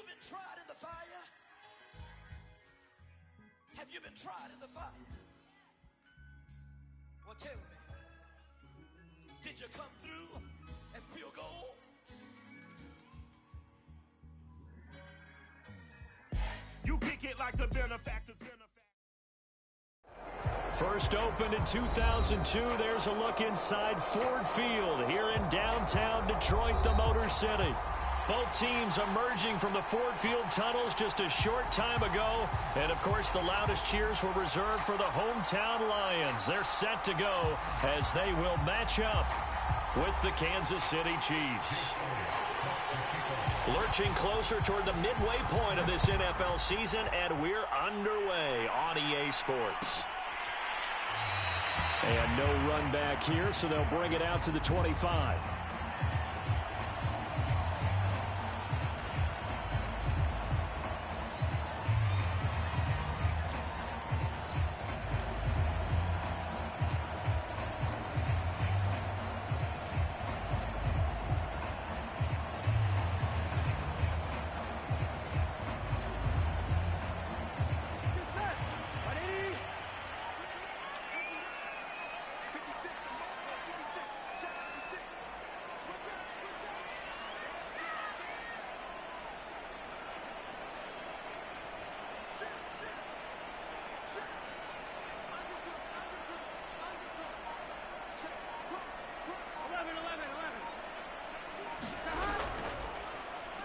been tried in the fire? Have you been tried in the fire? Well, tell me, did you come through as pure gold? You kick it like the benefactor's benefactor. First opened in 2002. There's a look inside Ford Field here in downtown Detroit, the Motor City. Both teams emerging from the Ford Field tunnels just a short time ago. And, of course, the loudest cheers were reserved for the hometown Lions. They're set to go as they will match up with the Kansas City Chiefs. Lurching closer toward the midway point of this NFL season, and we're underway on EA Sports. And no run back here, so they'll bring it out to the 25.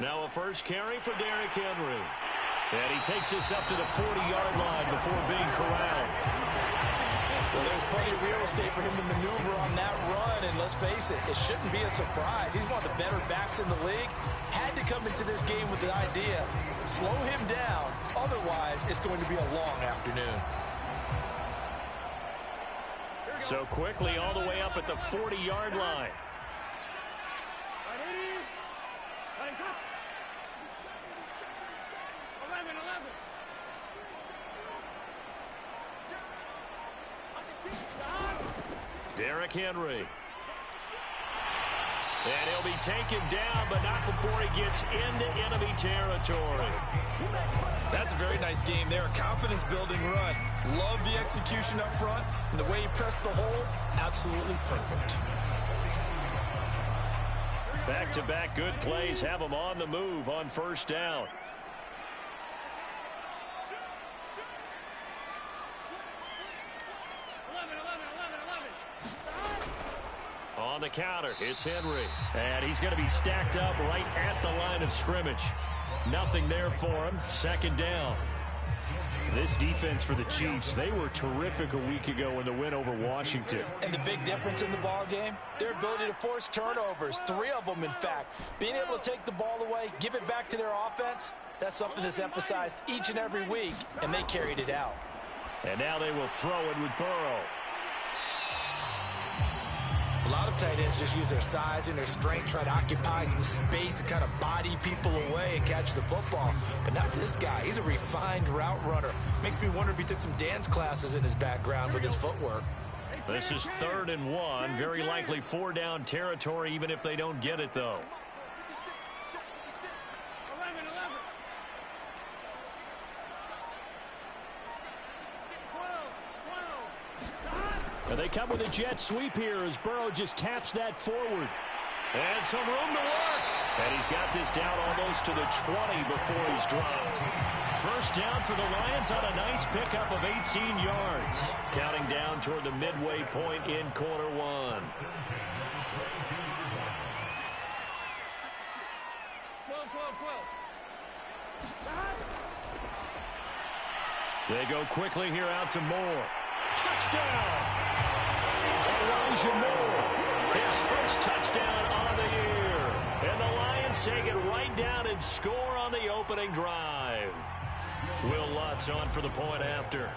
Now a first carry for Derrick Henry. And he takes us up to the 40-yard line before being corralled. Well, there's plenty of real estate for him to maneuver on that run, and let's face it, it shouldn't be a surprise. He's one of the better backs in the league. Had to come into this game with the idea, slow him down, otherwise it's going to be a long afternoon. So quickly all the way up at the 40-yard line. Derrick Henry. And he'll be taken down, but not before he gets into enemy territory. That's a very nice game there. Confidence-building run. Love the execution up front, and the way he pressed the hole, absolutely perfect. Back-to-back good plays have him on the move on first down. On the counter, it's Henry. And he's going to be stacked up right at the line of scrimmage. Nothing there for him. Second down. This defense for the Chiefs, they were terrific a week ago in the win over Washington. And the big difference in the ball game, their ability to force turnovers, 3 of them in fact. Being able to take the ball away, give it back to their offense, that's something that's emphasized each and every week, and they carried it out. And now they will throw it with Burrow. A lot of tight ends just use their size and their strength, try to occupy some space and kind of body people away and catch the football. But not this guy. He's a refined route runner. Makes me wonder if he took some dance classes in his background with his footwork. This is 3rd and 1. Very likely 4-down territory, even if they don't get it, though. And they come with a jet sweep here as Burrow just taps that forward. And some room to work. And he's got this down almost to the 20 before he's dropped. First down for the Lions on a nice pickup of 18 yards. Counting down toward the midway point in quarter one. They go quickly here out to Moore. Touchdown! Elijah Moore, his first touchdown on the year. And the Lions take it right down and score on the opening drive. Will Lutz on for the point after.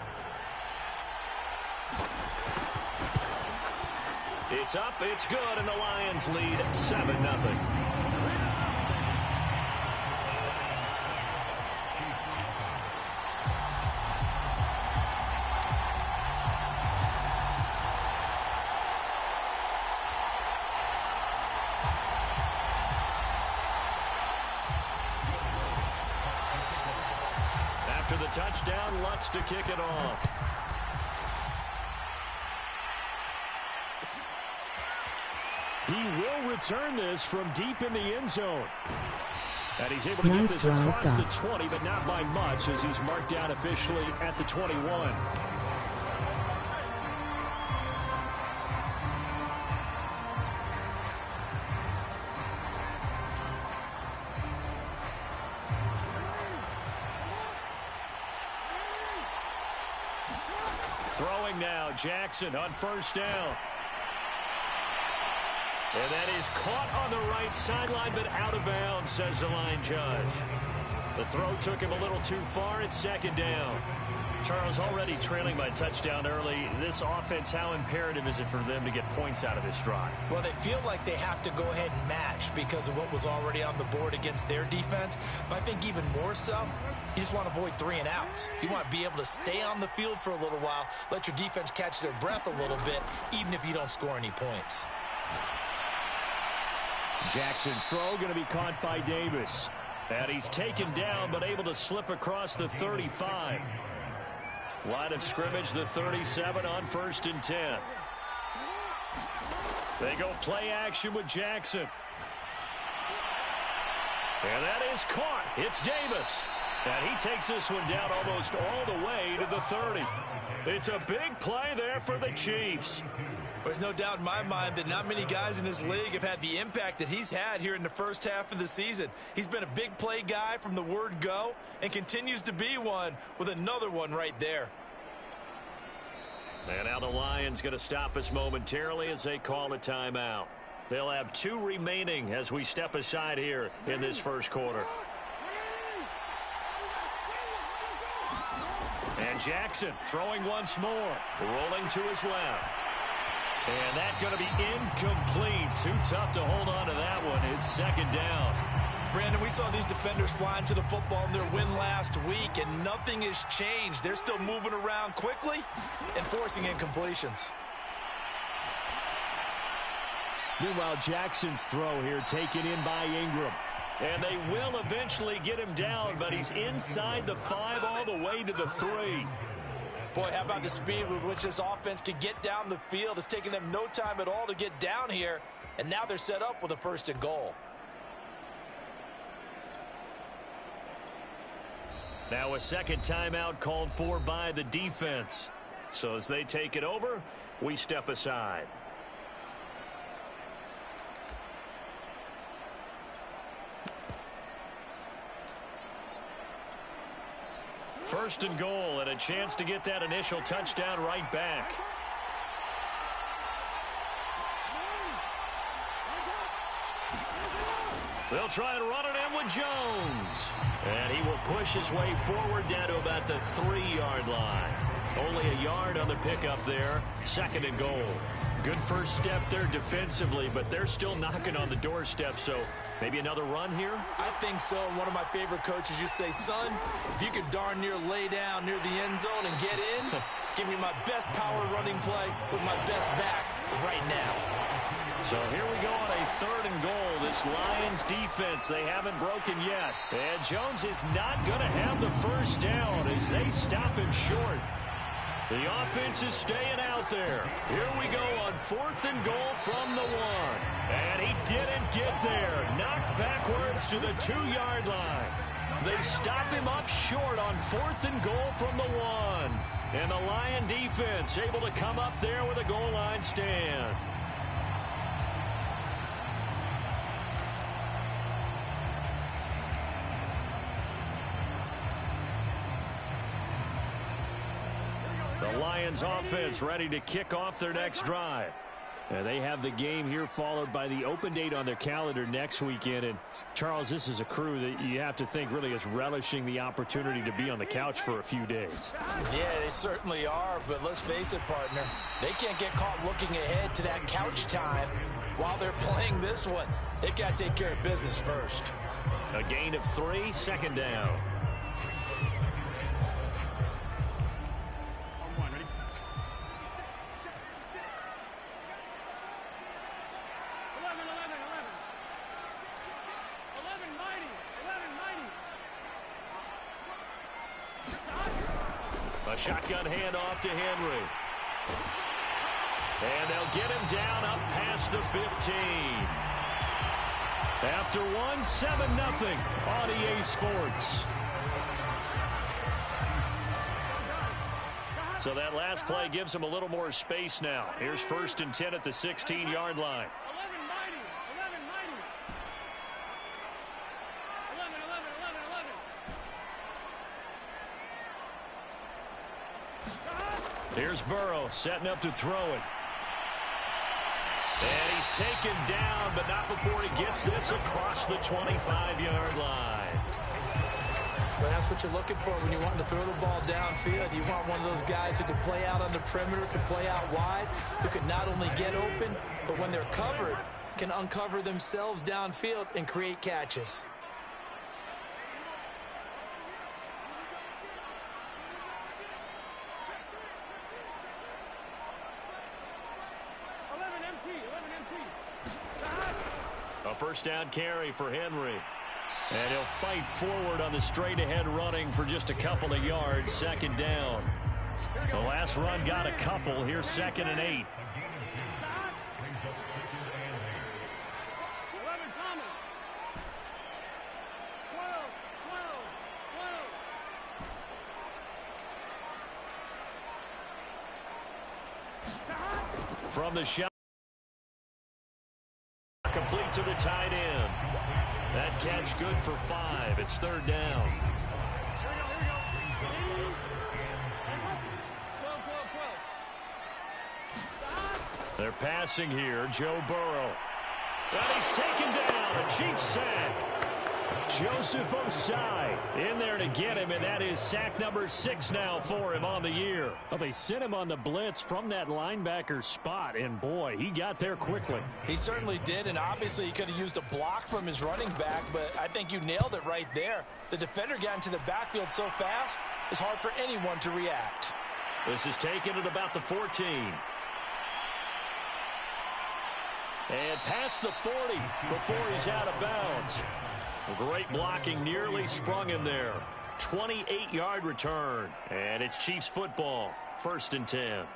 It's up, it's good, and the Lions lead 7-0. After the touchdown, Lutz to kick it off. He will return this from deep in the end zone. And he's able to get this across the 20, but not by much, as he's marked down officially at the 21. Throwing now, Jackson on first down. And that is caught on the right sideline, but out of bounds, says the line judge. The throw took him a little too far. It's second down. Charles, already trailing by touchdown early. This offense, how imperative is it for them to get points out of this drive? Well, they feel like they have to go ahead and match because of what was already on the board against their defense. But I think even more so, you just want to avoid 3 and outs. You want to be able to stay on the field for a little while, let your defense catch their breath a little bit, even if you don't score any points. Jackson's throw going to be caught by Davis. And he's taken down, but able to slip across the 35. Line of scrimmage, the 37 on 1st and 10. They go play action with Jackson. And that is caught. It's Davis. And he takes this one down almost all the way to the 30. It's a big play there for the Chiefs. There's no doubt in my mind that not many guys in this league have had the impact that he's had here in the first half of the season. He's been a big play guy from the word go and continues to be one with another one right there. And now the Lions going to stop us momentarily as they call a timeout. They'll have 2 remaining as we step aside here in this first quarter. And Jackson throwing once more, rolling to his left. And that's going to be incomplete. Too tough to hold on to that one. It's second down. Brandon, we saw these defenders flying to the football in their win last week, and nothing has changed. They're still moving around quickly and forcing incompletions. Meanwhile, Jackson's throw here taken in by Ingram. And they will eventually get him down, but he's inside the 5 all the way to the 3. Boy, how about the speed with which this offense can get down the field? It's taken them no time at all to get down here, and now they're set up with a 1st and goal. Now a second timeout called for by the defense. So as they take it over, we step aside. First and goal, and a chance to get that initial touchdown right back. They'll try and run it in with Jones. And he will push his way forward down to about the 3-yard line. Only a yard on the pickup there. Second and goal. Good first step there defensively, but they're still knocking on the doorstep, so maybe another run here? I think so. And one of my favorite coaches used to say, son, if you could darn near lay down near the end zone and get in, give me my best power running play with my best back right now. So here we go on a 3rd and goal. This Lions defense, they haven't broken yet. And Jones is not going to have the first down as they stop him short. The offense is staying out there. Here we go on 4th and goal from the 1. And he didn't get there. Knocked backwards to the 2-yard line. They stop him up short on 4th and goal from the 1. And the Lion defense able to come up there with a goal line stand. The Lions offense ready to kick off their next drive. And they have the game here followed by the open date on their calendar next weekend. And Charles, this is a crew that you have to think really is relishing the opportunity to be on the couch for a few days. Yeah, they certainly are, but let's face it, partner. They can't get caught looking ahead to that couch time while they're playing this one. They got to take care of business first. A gain of 3, second down. A shotgun handoff to Henry. And they'll get him down up past the 15. After one, 7-0 on EA Sports. So that last play gives him a little more space now. Here's 1st and 10 at the 16-yard line. Here's Burrow setting up to throw it. And he's taken down, but not before he gets this across the 25-yard line. But that's what you're looking for when you want to throw the ball downfield. You want one of those guys who can play out on the perimeter, can play out wide, who can not only get open, but when they're covered, can uncover themselves downfield and create catches. A first down carry for Henry. And he'll fight forward on the straight-ahead running for just a couple of yards. 2nd down. The last run got a couple. Here's 2nd and 8. From the shot. Complete to the tight end. That catch good for 5. It's 3rd down. They're passing here. Joe Burrow. And he's taken down. A Chiefs sack. Joseph Osai in there to get him, and that is sack number 6 now for him on the year. Well, they sent him on the blitz from that linebacker spot, and boy, he got there quickly. He certainly did, and obviously he could have used a block from his running back, but I think you nailed it right there. The defender got into the backfield so fast, it's hard for anyone to react. This is taken at about the 14. And past the 40 before he's out of bounds. Great blocking, nearly sprung him there. 28-yard return. And it's Chiefs football. 1st and 10.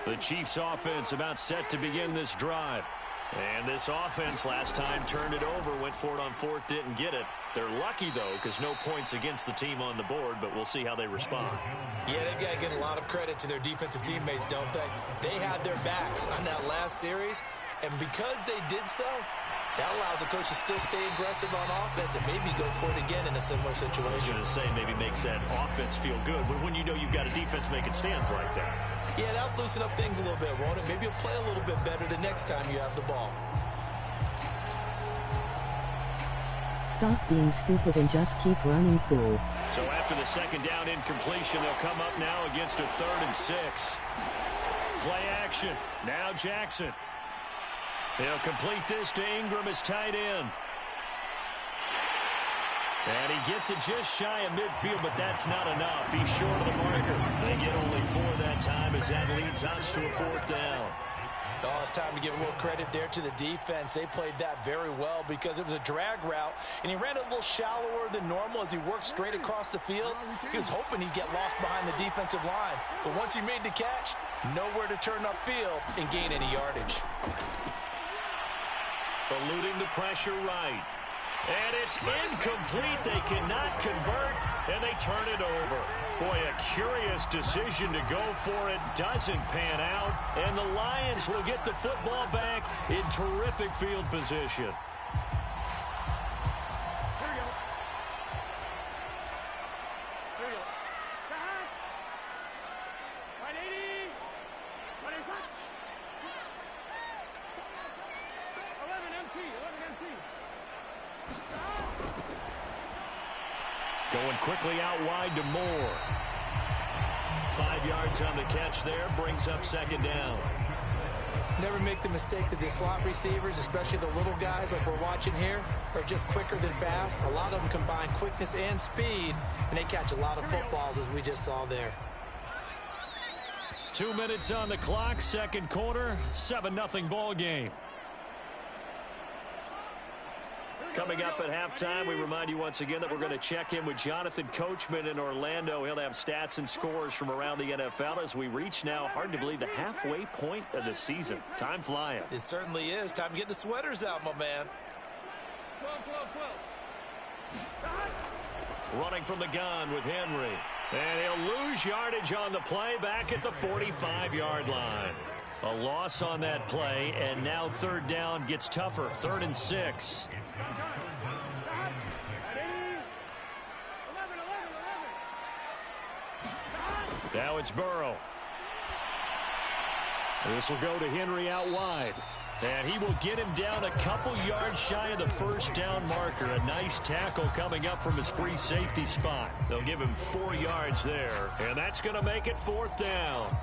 The Chiefs offense about set to begin this drive. And this offense last time turned it over, went for it on 4th, didn't get it. They're lucky, though, because no points against the team on the board, but we'll see how they respond. Yeah, they've got to give a lot of credit to their defensive teammates, don't they? They had their backs on that last series, and because they did so, that allows the coach to still stay aggressive on offense and maybe go for it again in a similar situation. I was going to say maybe makes that offense feel good, but when you know you've got a defense making stands like that. Yeah, that'll loosen up things a little bit, won't it? Maybe you'll play a little bit better the next time you have the ball. Stop being stupid and just keep running, fool. So after the 2nd down incompletion, they'll come up now against a 3rd and 6. Play action. Now Jackson. He'll complete this to Ingram as tight end. And he gets it just shy of midfield, but that's not enough. He's short of the marker. They get only 4 that time as that leads us to a 4th down. Oh, it's time to give a little credit there to the defense. They played that very well because it was a drag route, and he ran a little shallower than normal as he worked straight across the field. He was hoping he'd get lost behind the defensive line, but once he made the catch, nowhere to turn upfield and gain any yardage. Eluding the pressure right. And it's incomplete. They cannot convert, and they turn it over. Boy, a curious decision to go for it. Doesn't pan out, and the Lions will get the football back in terrific field position. Going quickly out wide to Moore. 5 yards on the catch there, brings up 2nd down. Never make the mistake that the slot receivers, especially the little guys like we're watching here, are just quicker than fast. A lot of them combine quickness and speed, and they catch a lot of footballs as we just saw there. 2 minutes on the clock, second quarter, 7-0 ball game. Coming up at halftime, we remind you once again that we're going to check in with Jonathan Coachman in Orlando. He'll have stats and scores from around the NFL as we reach now, hard to believe, the halfway point of the season. Time flying. It certainly is. Time to get the sweaters out, my man. Running from the gun with Henry. And he'll lose yardage on the play back at the 45-yard line. A loss on that play, and now third down gets tougher. 3rd and 6. Now it's Burrow. This will go to Henry out wide. And he will get him down a couple yards shy of the first down marker. A nice tackle coming up from his free safety spot. They'll give him 4 yards there. And that's going to make it 4th down.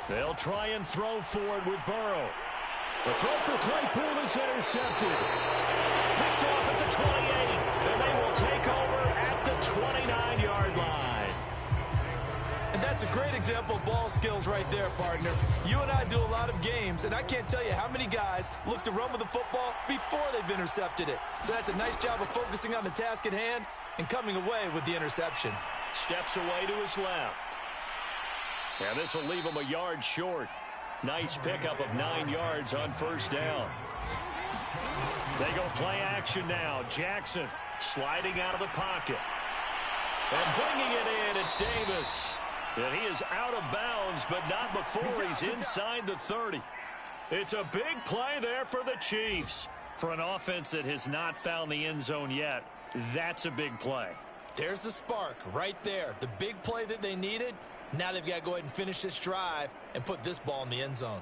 They'll try and throw forward with Burrow. The throw for Claypool is intercepted. Picked off at the 28. And they will take over at the 29-yard line. And that's a great example of ball skills right there, partner. You and I do a lot of games, and I can't tell you how many guys look to run with the football before they've intercepted it. So that's a nice job of focusing on the task at hand and coming away with the interception. Steps away to his left. And this will leave him a yard short. Nice pickup of 9 yards on first down. They go play action now. Jackson sliding out of the pocket. And bringing it in, it's Davis. And he is out of bounds, but not before he's inside the 30. It's a big play there for the Chiefs. For an offense that has not found the end zone yet, that's a big play. There's the spark right there. The big play that they needed. Now they've got to go ahead and finish this drive and put this ball in the end zone.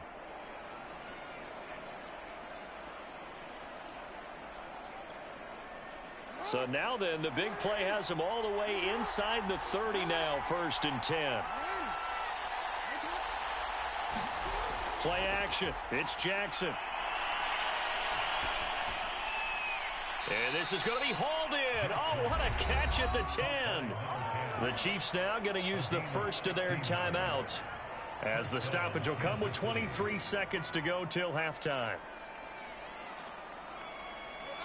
So now then, the big play has them all the way inside the 30 now, 1st and 10. Play action. It's Jackson. And this is going to be hauled in. Oh, what a catch at the 10. The Chiefs now going to use the first of their timeouts as the stoppage will come with 23 seconds to go till halftime.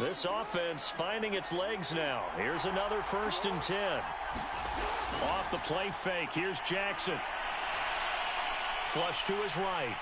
This offense finding its legs now. Here's another 1st and 10. Off the play fake. Here's Jackson. Flush to his right.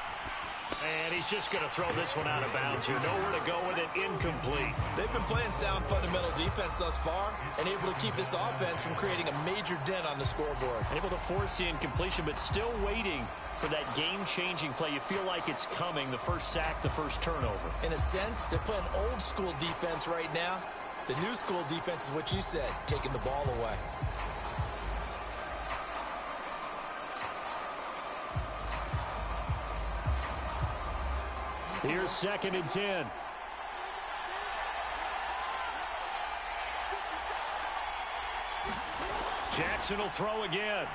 And he's just going to throw this one out of bounds here. Nowhere to go with it. Incomplete. They've been playing sound fundamental defense thus far and able to keep this offense from creating a major dent on the scoreboard. Able to force the incompletion, but still waiting for that game-changing play. You feel like it's coming. The first sack, the first turnover. In a sense, they're playing old school defense right now. The new school defense is what you said, taking the ball away. Here's 2nd and 10. Jackson will throw again.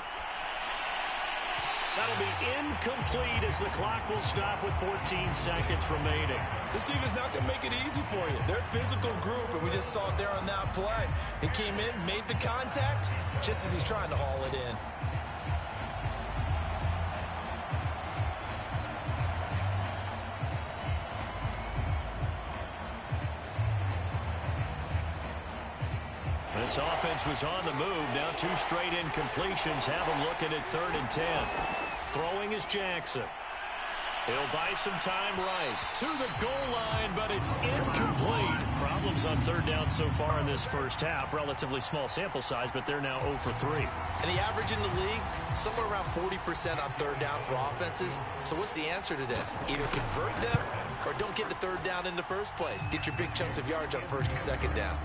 That'll be incomplete as the clock will stop with 14 seconds remaining. This defense is not going to make it easy for you. They're a physical group, and we just saw it there on that play. He came in, made the contact, just as he's trying to haul it in. This offense was on the move. Now 2 straight incompletions have them looking at 3rd and 10. Throwing is Jackson. He'll buy some time right to the goal line, but it's incomplete. Problems on 3rd down so far in this first half. Relatively small sample size, but they're now 0 for 3. And the average in the league, somewhere around 40% on 3rd down for offenses. So what's the answer to this? Either convert them or don't get to 3rd down in the first place. Get your big chunks of yards on 1st and 2nd down.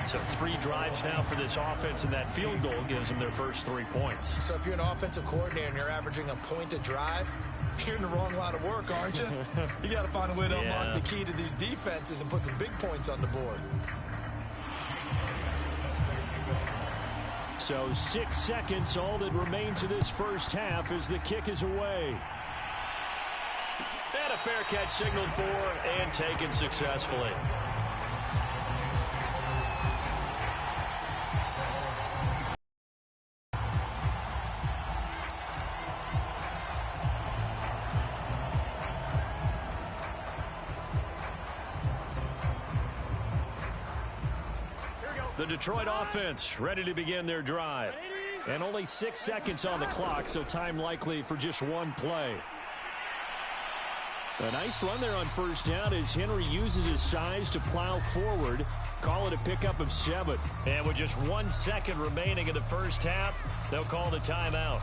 So 3 drives now for this offense, and that field goal gives them their first 3 points. So if you're an offensive coordinator and you're averaging a point a drive, you're in the wrong line of work, aren't you? You got to find a way to unlock the key to these defenses and put some big points on the board. So 6 seconds, all that remains of this first half as the kick is away. And a fair catch signaled for and taken successfully. The Detroit offense ready to begin their drive. And only 6 seconds on the clock, so time likely for just one play. A nice run there on first down as Henry uses his size to plow forward. Call it a pickup of 7. And with just 1 second remaining in the first half, they'll call the timeout.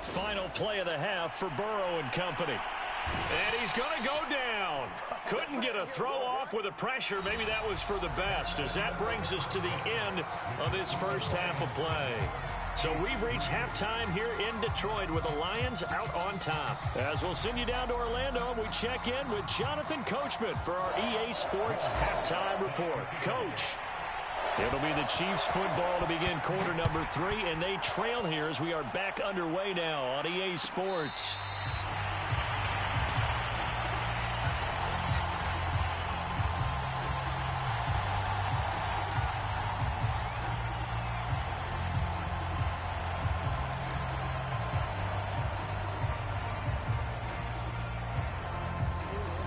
Final play of the half for Burrow and company. And he's going to go down. Couldn't get a throw off with the pressure. Maybe that was for the best, as that brings us to the end of this first half of play. So we've reached halftime here in Detroit with the Lions out on top. As we'll send you down to Orlando, we check in with Jonathan Coachman for our EA Sports Halftime Report. Coach. It'll be the Chiefs football to begin quarter number 3, and they trail here as we are back underway now on EA Sports.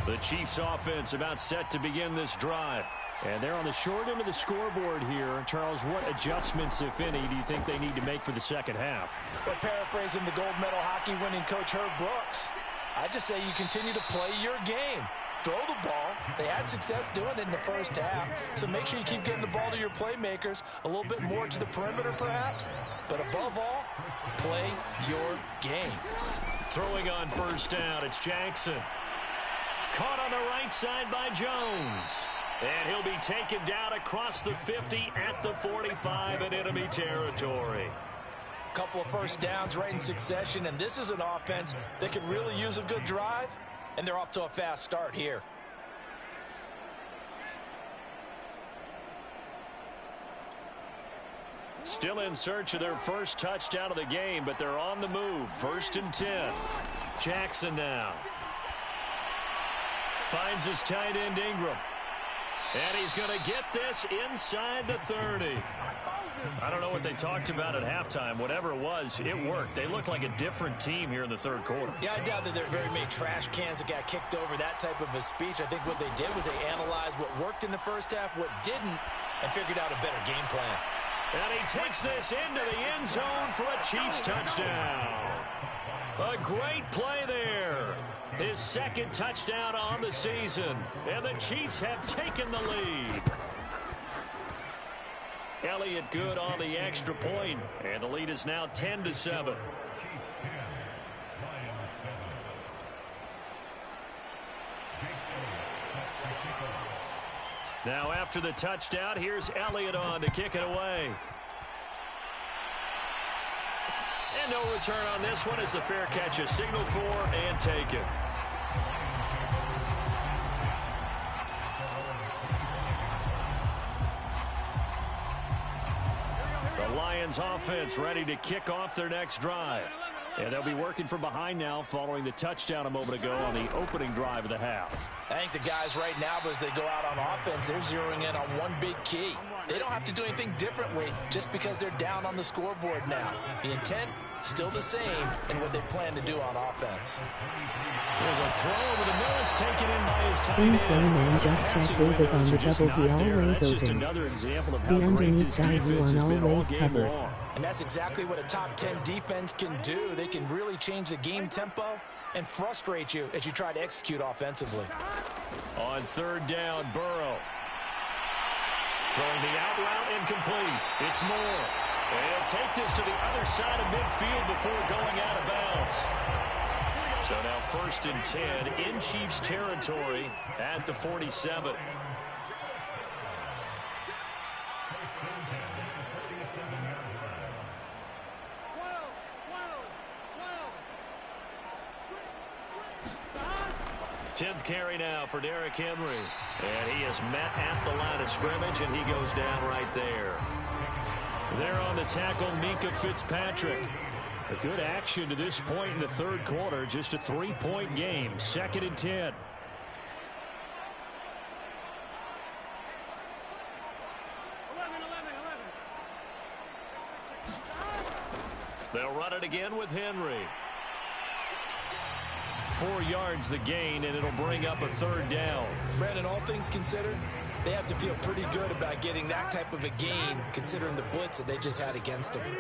The Chiefs offense about set to begin this drive. And they're on the short end of the scoreboard here. Charles, what adjustments, if any, do you think they need to make for the second half? Well, paraphrasing the gold medal hockey winning coach Herb Brooks, I just say you continue to play your game. Throw the ball. They had success doing it in the first half, so make sure you keep getting the ball to your playmakers, a little bit more to the perimeter perhaps, but above all, play your game. Throwing on first down, it's Jackson. Caught on the right side by Jones. And he'll be taken down across the 50 at the 45 in enemy territory. Couple of first downs right in succession, and this is an offense that could really use a good drive, and they're off to a fast start here. Still in search of their first touchdown of the game, but they're on the move. 1st and 10. Jackson now. Finds his tight end Ingram. And he's going to get this inside the 30. I don't know what they talked about at halftime. Whatever it was, it worked. They look like a different team here in the third quarter. Yeah, I doubt that there are very many trash cans that got kicked over, that type of a speech. I think what they did was they analyzed what worked in the first half, what didn't, and figured out a better game plan. And he takes this into the end zone for a Chiefs touchdown. A great play there. His second touchdown on the season. And the Chiefs have taken the lead. Elliott good on the extra point, and the lead is now 10-7. Now after the touchdown, here's Elliott on to kick it away. And no return on this one as the fair catch is signaled for and taken. The Lions offense ready to kick off their next drive. And they'll be working from behind now following the touchdown a moment ago on the opening drive of the half. I think the guys right now, as they go out on offense, they're zeroing in on one big key. They don't have to do anything differently just because they're down on the scoreboard now. The intent still the same in what they plan to do on offense. There's a throw over the middle. It's taken in by his tight Same end. play man just checked Davis on the double, he always That's just open. another example of The how great underneath this guy defense you has on been all always game cover. long. And that's exactly what a top 10 defense can do. They can really change the game tempo and frustrate you as you try to execute offensively. On third down, Burrow. Throwing the out route incomplete. It's Moore. They'll take this to the other side of midfield before going out of bounds. So now 1st and 10 in Chiefs territory at the 47. Tenth carry now for Derrick Henry. And he is met at the line of scrimmage, and he goes down right there. There on the tackle, Minkah Fitzpatrick. A good action to this point in the third quarter. Just a 3-point game. 2nd and 10. They'll run it again with Henry. 4 yards the gain, and it'll bring up a 3rd down. Brandon, all things considered, they have to feel pretty good about getting that type of a gain, considering the blitz that they just had against them.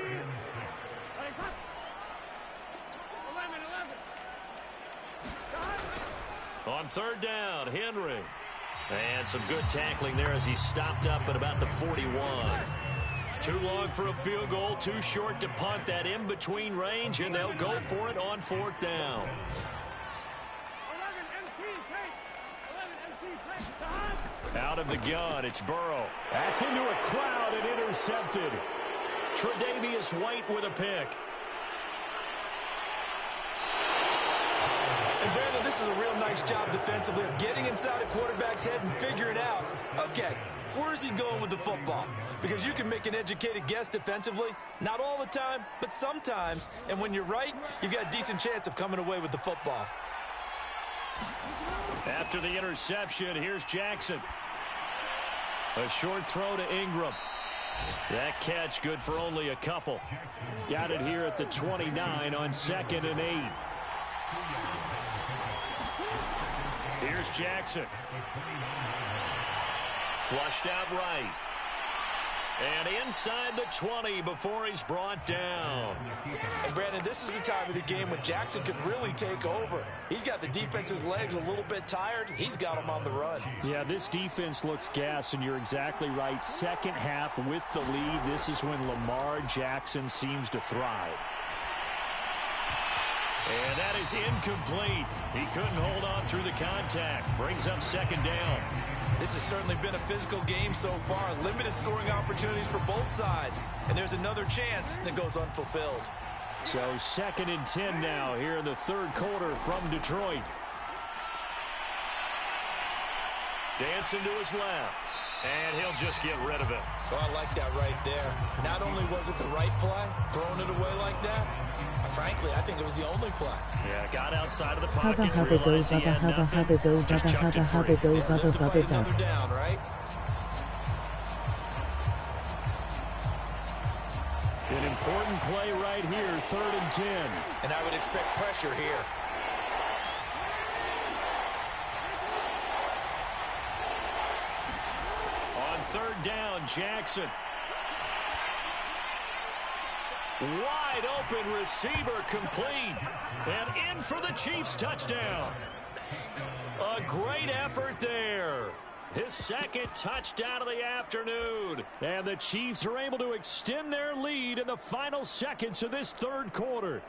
On 3rd down, Henry. And some good tackling there as he stopped up at about the 41. Too long for a field goal, too short to punt. That in-between range, and they'll go for it on 4th down. Out of the gun, it's Burrow. That's into a crowd and intercepted. Tre'Davious White with a pick. And Brandon, this is a real nice job defensively of getting inside a quarterback's head and figuring out, okay, where is he going with the football? Because you can make an educated guess defensively, not all the time, but sometimes. And when you're right, you've got a decent chance of coming away with the football. After the interception, here's Jackson. A short throw to Ingram. That catch good for only a couple. Got it here at the 29 on 2nd and 8. Here's Jackson. Flushed out right. And inside the 20 before he's brought down. And Brandon, this is the time of the game when Jackson could really take over. He's got the defense's legs a little bit tired. He's got them on the run. Yeah, this defense looks gassed, and you're exactly right. Second half with the lead, this is when Lamar Jackson seems to thrive. And that is incomplete. He couldn't hold on through the contact. Brings up 2nd down. This has certainly been a physical game so far. Limited scoring opportunities for both sides. And there's another chance that goes unfulfilled. So 2nd and 10 now here in the third quarter from Detroit. Dancing to his left. And he'll just get rid of it. So I like that right there. Not only was it the right play, throwing it away like that, frankly, I think it was the only play. Yeah, got outside of the Hubba pocket, hubba go, realized he hubba had hubba nothing, hubba go, just hubba chucked hubba it free. hubba go, Yeah, hubba live to hubba fight another hubba. down, right? An important play right here, 3rd and 10. And I would expect pressure here. On 3rd down, Jackson. Wide open receiver complete. And in for the Chiefs touchdown. A great effort there. His 2nd touchdown of the afternoon. And the Chiefs are able to extend their lead in the final seconds of this third quarter.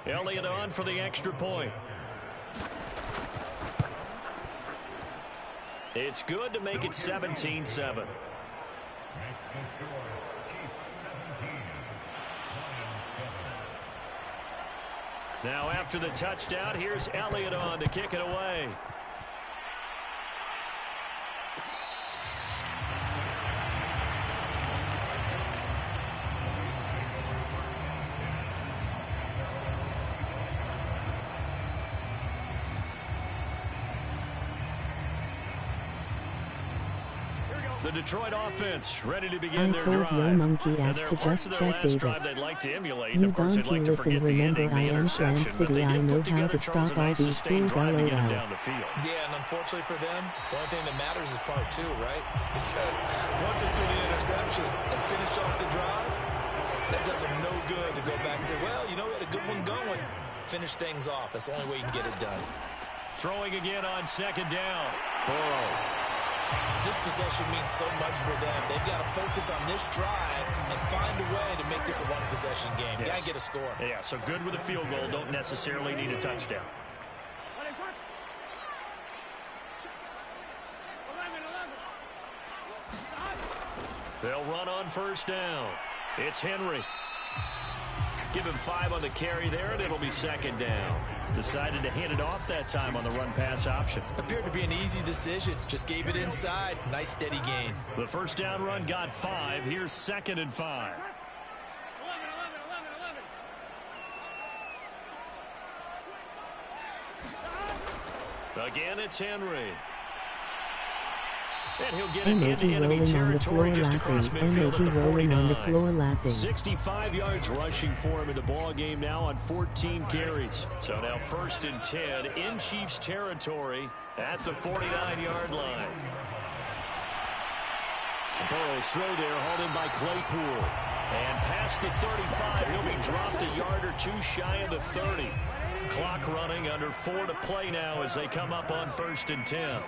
Elliott on for the extra point. It's good to make it 17-7. Now after the touchdown, here's Elliott on to kick it away. The Detroit offense ready to begin I their told drive. Yo Monkey And ass there to are parts just of their check last Davis. drive they'd like to emulate. You Of course, don't they'd like you to listen, forget the remember ending, I the am Slam interception, but City, they I did know put how together to Charles a stop all nice these sustained fools, drive to get them LOL. down the field. Yeah, and unfortunately for them, the only thing that matters is part two, right? Because once they threw the interception and finished off the drive, that does them no good to go back and say, well, you know, we had a good one going. Finish things off. That's the only way you can get it done. Throwing again on second down. Burrow. This possession means so much for them. They've got to focus on this drive and find a way to make this a one-possession game. Yes. Got to get a score. Yeah, so good with a field goal. Don't necessarily need a touchdown. They'll run on first down. It's Henry. Give him 5 on the carry there, and it'll be second down. Decided to hand it off that time on the run-pass option. Appeared to be an easy decision. Just gave it inside. Nice, steady gain. The first down run got 5. Here's 2nd and 5. Again, it's Henry. And he'll get it into enemy territory just across midfield at the 49. 65 yards rushing for him in the ball game now on 14 carries. So now 1st and 10 in Chiefs territory at the 49-yard line. Burrow's throw there, hauled in by Claypool. And past the 35, he'll be dropped a yard or two shy of the 30. Clock running, under 4 to play now as they come up on 1st and 10.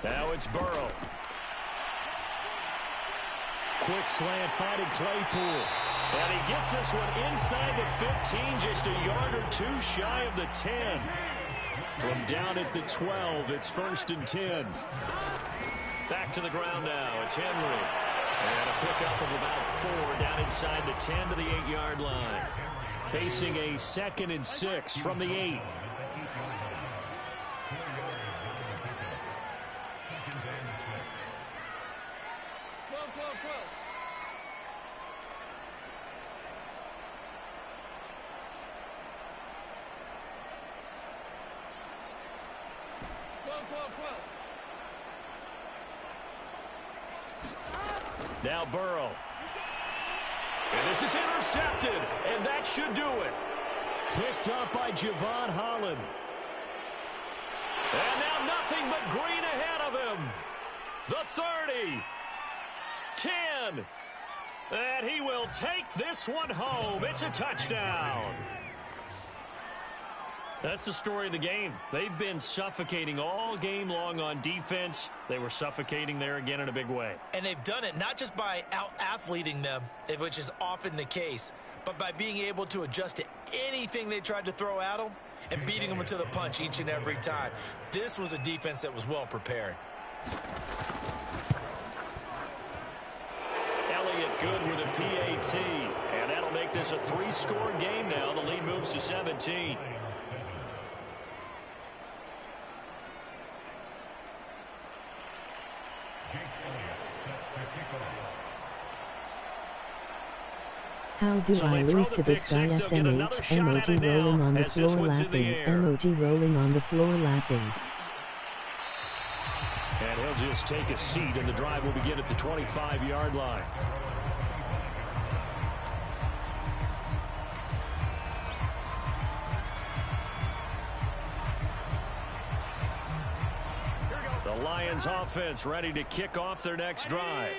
Now it's Burrow. Quick slant, finding Claypool. And he gets this one inside the 15, just a yard or two shy of the 10. From down at the 12, it's 1st and 10. Back to the ground now. It's Henry. And a pickup of about 4 down inside the 10 to the 8-yard line. Facing a 2nd and 6 from the 8. Now Burrow. And this is intercepted, and that should do it. Picked up by Javon Holland. And now nothing but green ahead of him. The 30. 10. And he will take this one home. It's a touchdown. That's the story of the game. They've been suffocating all game long on defense. They were suffocating there again in a big way. And they've done it not just by out-athleting them, which is often the case, but by being able to adjust to anything they tried to throw at them and beating them into the punch each and every time. This was a defense that was well prepared. Elliott good with a PAT. And that'll make this a 3-score game now. The lead moves to 17. How do I lose to this guy? SMH, emoji rolling on the floor laughing, emoji rolling on the floor laughing. And he'll just take a seat, and the drive will begin at the 25-yard line. The Lions offense ready to kick off their next drive.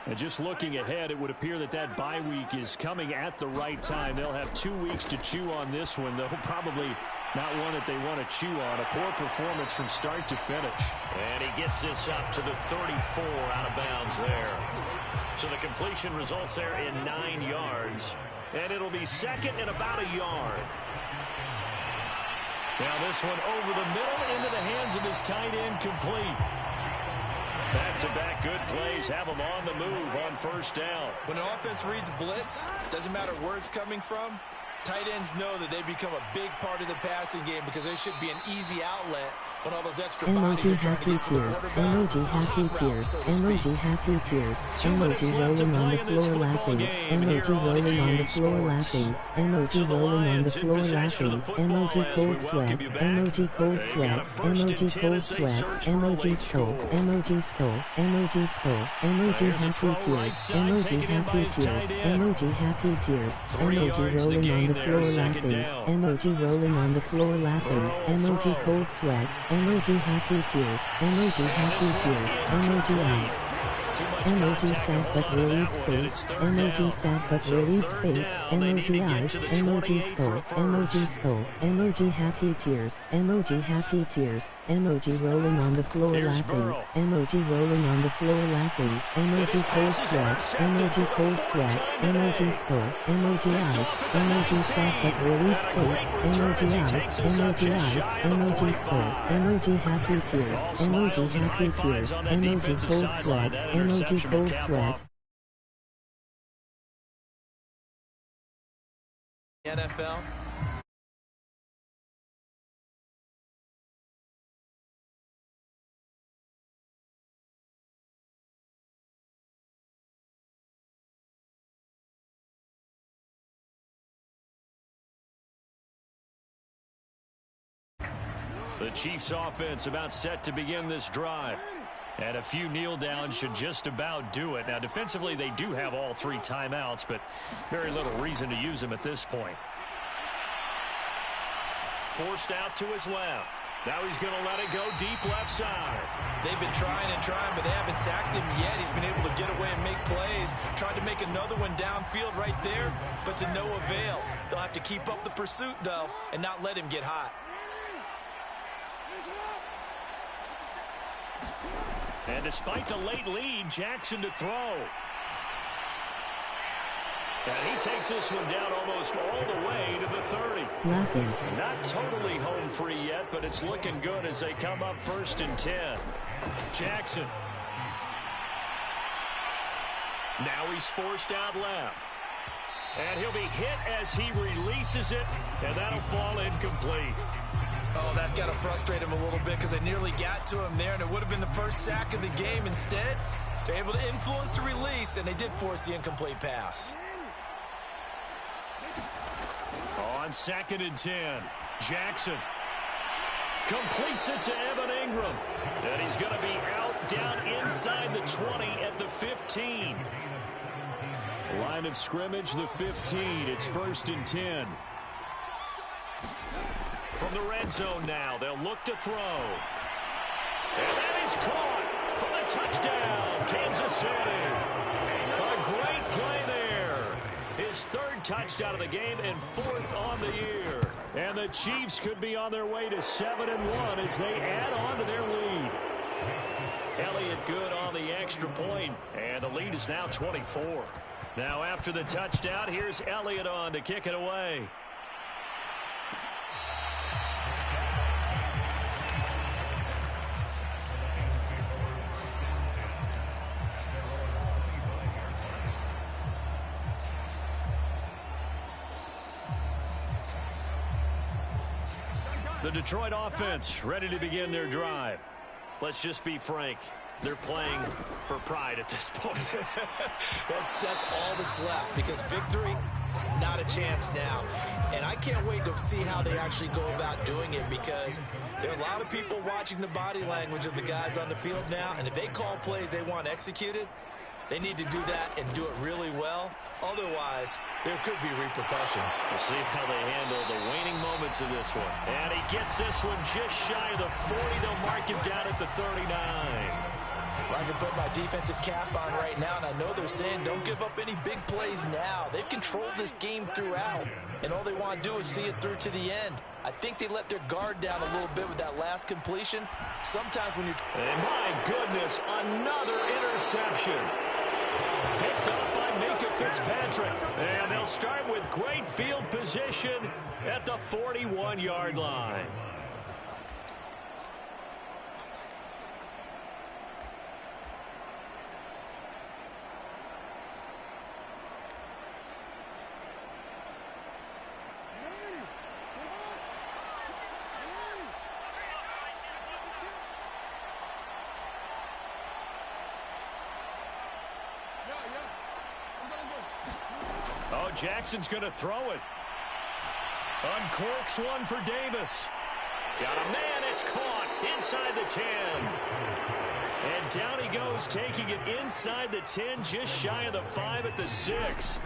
And just looking ahead, it would appear that that bye week is coming at the right time. They'll have 2 weeks to chew on this one. They'll probably not one that they want to chew on. A poor performance from start to finish. And he gets this up to the 34 out of bounds there. So the completion results there in 9 yards. And it'll be 2nd and about a yard. Now this one over the middle into the hands of his tight end, complete. Back-to-back good plays have them on the move on 1st down. When an offense reads blitz, doesn't matter where it's coming from, Tight ends know that they become a big part of the passing game because they should be an easy outlet when all those extra bodies are trying to get to the quarterback. Emoji happy tears. Emoji happy tears. Emoji rolling on the floor laughing. Emoji rolling on the floor laughing. Emoji rolling on the floor laughing. Emoji cold sweat. Emoji cold sweat. Emoji cold sweat. Emoji skull. Emoji skull. Emoji skull. Emoji happy tears. Emoji happy tears. Emoji happy tears. Emoji rolling on the floor laughing. Emoji rolling on the floor laughing. Emoji cold sweat. Emoji happy tears. Emoji happy tears. Emoji eyes. Emoji sad but relieved face. Emoji sad but relieved face. Emoji eyes. Emoji skull. Emoji skull. Emoji happy tears. Emoji happy tears. Emoji rolling on the floor laughing. Emoji rolling on the floor laughing. Emoji cold sweat. Emoji cold sweat. Emoji skull. Emoji eyes. Emoji sad but relieved face. Emoji eyes. Emoji eyes. Emoji skull. Emoji happy tears. Emoji happy tears. Emoji cold sweat. Emoji cold sweat. NFL. The Chiefs offense about set to begin this drive. And a few kneel downs should just about do it. Now, defensively, they do have all 3 timeouts, but very little reason to use them at this point. Forced out to his left. Now he's going to let it go deep left side. They've been trying and trying, but they haven't sacked him yet. He's been able to get away and make plays. Tried to make another one downfield right there, but to no avail. They'll have to keep up the pursuit, though, and not let him get hot. And despite the late lead, Jackson to throw. And he takes this one down almost all the way to the 30. Laughing. Not totally home free yet, but it's looking good as they come up 1st and 10. Jackson. Now he's forced out left. And he'll be hit as he releases it, and that'll fall incomplete. Oh, that's got to frustrate him a little bit because they nearly got to him there, and it would have been the first sack of the game. Instead, they're able to influence the release, and they did force the incomplete pass. On 2nd and 10, Jackson completes it to Evan Ingram. And he's going to be out down inside the 20 at the 15. Line of scrimmage, the 15. It's 1st and 10. From the red zone now, they'll look to throw. And that is caught for the touchdown, Kansas City. A great play there. His 3rd touchdown of the game and 4th on the year. And the Chiefs could be on their way to 7-1 as they add on to their lead. Elliott good on the extra point, and the lead is now 24. Now after the touchdown, here's Elliott on to kick it away. The Detroit offense ready to begin their drive. Let's just be frank. They're playing for pride at this point. That's all that's left because victory, not a chance now. And I can't wait to see how they actually go about doing it because there are a lot of people watching the body language of the guys on the field now. And if they call plays they want executed, they need to do that and do it really well. Otherwise, there could be repercussions. We'll see how they handle the waning moments of this one. And he gets this one just shy of the 40. They'll mark him down at the 39. I can put my defensive cap on right now, and I know they're saying don't give up any big plays now. They've controlled this game throughout, and all they want to do is see it through to the end. I think they let their guard down a little bit with that last completion. Sometimes when you're... And my goodness, another interception. Picked up by Minka Fitzpatrick. And they'll start with great field position at the 41-yard line. Jackson's going to throw it. Uncorks one for Davis. Got a man, it's caught inside the 10. And down he goes, taking it inside the 10, just shy of the 5 at the 6.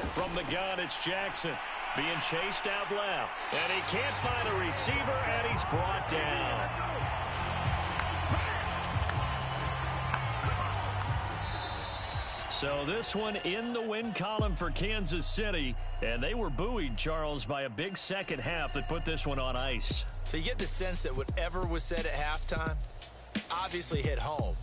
From the gun, it's Jackson being chased out left. And he can't find a receiver, and he's brought down. So this one in the win column for Kansas City, and they were buoyed, Charles, by a big second half that put this one on ice. So you get the sense that whatever was said at halftime obviously hit home.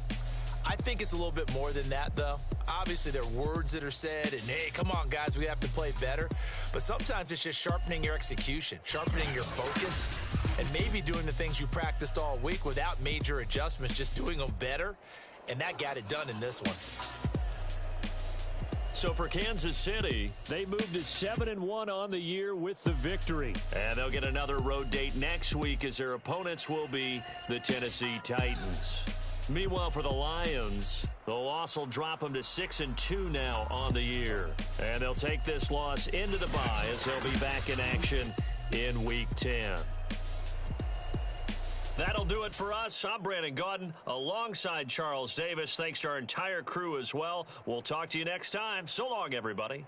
I think it's a little bit more than that, though. Obviously, there are words that are said, and, hey, come on, guys, we have to play better. But sometimes it's just sharpening your execution, sharpening your focus, and maybe doing the things you practiced all week without major adjustments, just doing them better. And that got it done in this one. So for Kansas City, they moved to 7-1 on the year with the victory. And they'll get another road date next week as their opponents will be the Tennessee Titans. Meanwhile, for the Lions, the loss will drop them to 6-2 now on the year. And they'll take this loss into the bye as they'll be back in action in Week 10. That'll do it for us. I'm Brandon Gaudin alongside Charles Davis. Thanks to our entire crew as well. We'll talk to you next time. So long, everybody.